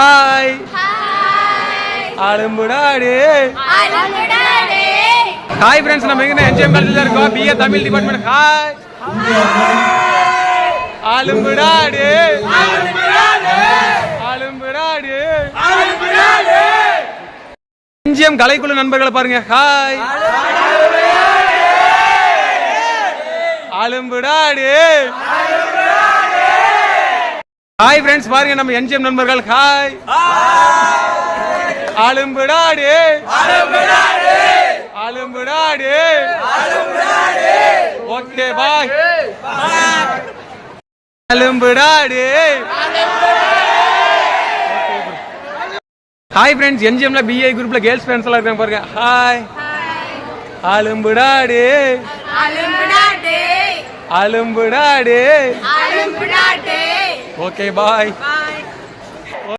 Hi ஆளும்புடாடே hi friends, நம்ம எங்க NGM காலேஜ்ல இருக்கோம். BA Tamil department. ஹாய் ஆளும்புடாடே ஆளும்புடாடே என்ஜிஎம் கலைக்குழு நண்பர்களை பாருங்க. ஹாய் ஆளும்புடாடே ஹாய் ஃப்ரெண்ட்ஸ், பாருங்க நம்ம என்ஜிஎம் நண்பர்கள். ஹாய் ஆளும்புடாடே ஆளும்புடாடே ஓகே பாய் ஆளும்புடாடே. ஹாய் ஃப்ரெண்ட்ஸ், என்ஜிஎம்ல பிஏ குரூப்ல கேர்ள்ஸ் ஃப்ரெண்ட்ஸ் எல்லாம் இருக்காங்க பாருங்க. ஹாய் ஆளும்புடாடே ஆளும்புடாடே ஓகே பாய்.